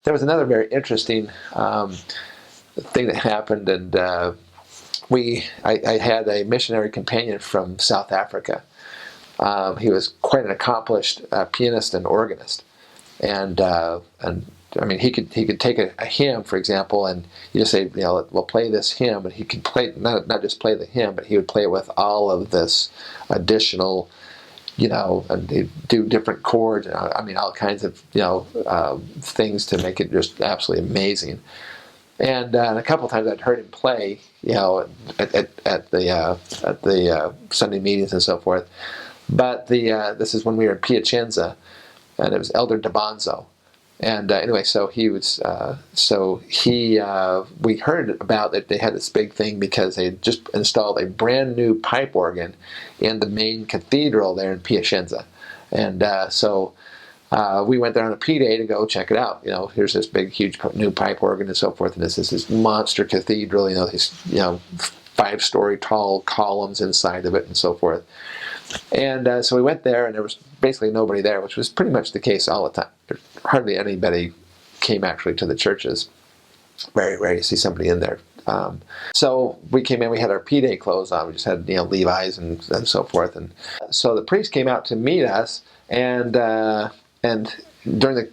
there was another very interesting thing that happened, and I had a missionary companion from South Africa. He was quite an accomplished pianist and organist, and I mean, he could take a hymn, for example, and you just say, we'll play this hymn, and he could play not just play the hymn, but he would play it with all of this additional, and he'd do different chords. I mean, all kinds of things to make it just absolutely amazing. And a couple of times I'd heard him play, at the Sunday meetings and so forth. But this is when we were in Piacenza, and it was Elder DeBonzo. And anyway, so he was, we heard about that they had this big thing because they had just installed a brand new pipe organ in the main cathedral there in Piacenza. And we went there on a P-Day to go check it out. Here's this big, huge new pipe organ and so forth, and this is this monster cathedral, these 5-story tall columns inside of it and so forth. And so we went there, and there was basically nobody there, which was pretty much the case all the time. Hardly anybody came actually to the churches. Very rare to see somebody in there. So we came in, we had our P-Day clothes on. We just had Levi's and so forth. And so the priest came out to meet us, and during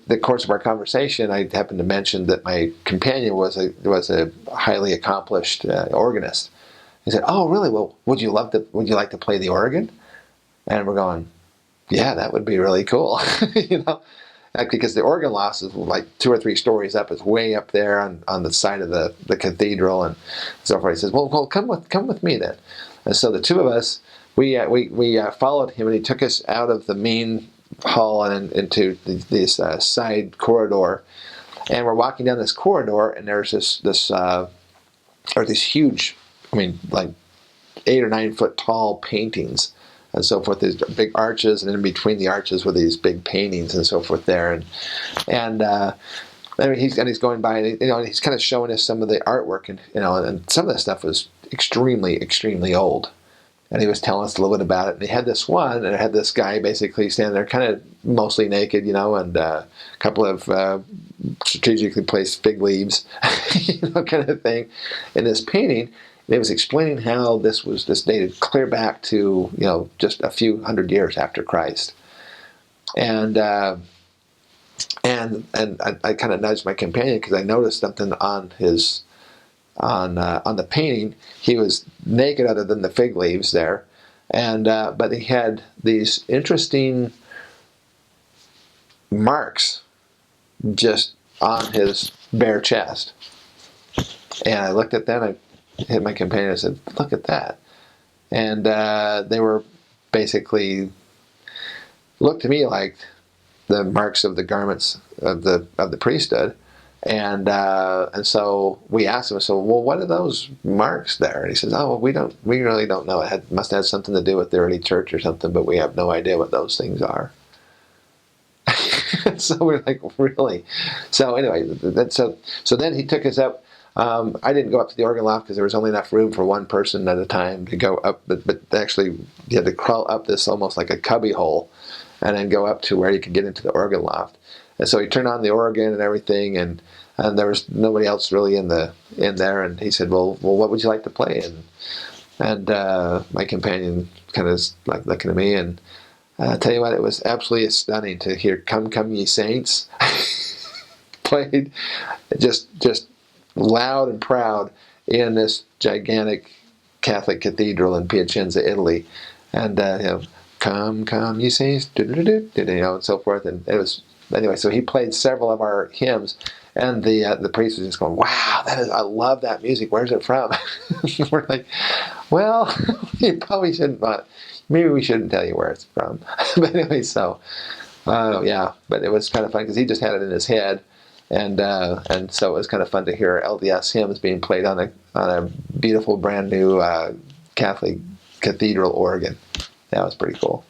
the course of our conversation, I happened to mention that my companion was a highly accomplished organist. He said, "Oh, really? Well, would you like to play the organ?" And we're going, "Yeah, that would be really cool," because the organ loft is like 2 or 3 stories up. It's way up there on the side of the cathedral and so forth. He says, "Well, come with me then." And so the two of us, we followed him, and he took us out of the main hall and into this side corridor. And we're walking down this corridor, and there's these huge, like 8 or 9 foot tall paintings and so forth. These big arches, and in between the arches were these big paintings and so forth there. And he's going by, and he's kind of showing us some of the artwork, and some of the stuff was extremely, extremely old. And he was telling us a little bit about it. And he had this one, and it had this guy basically standing there, kind of mostly naked, and a couple of strategically placed fig leaves, kind of thing, in this painting. And it was explaining how this dated clear back to just a few hundred years after Christ. And I kind of nudged my companion because I noticed something on the painting. He was naked other than the fig leaves there, and but he had these interesting marks just on his bare chest. And I looked at that, and I hit my companion and said, "Look at that." And they were basically, looked to me like the marks of the garments of the priesthood. And so we asked him, "So, well, what are those marks there?" And he says, "Oh, well, we really don't know. It must have something to do with the early church or something, but we have no idea what those things are." So we're like, really? So anyway, so then he took us up. I didn't go up to the organ loft because there was only enough room for one person at a time to go up, but actually you had to crawl up this almost like a cubby hole, and then go up to where you could get into the organ loft. And so he turned on the organ and everything, and there was nobody else really in there. And he said, "Well, what would you like to play?" And my companion kind of like looking at me, and I tell you what, it was absolutely stunning to hear "Come, Come, Ye Saints" played just loud and proud in this gigantic Catholic cathedral in Piacenza, Italy, and "Come, Come, Ye Saints," and so forth. And it was. Anyway, so he played several of our hymns, and the priest was just going, "Wow, I love that music. Where's it from?" We're like, "Well, you probably shouldn't. Maybe we shouldn't tell you where it's from." But anyway, so yeah, but it was kind of fun because he just had it in his head, and so it was kind of fun to hear LDS hymns being played on a beautiful brand new Catholic cathedral organ. That was pretty cool.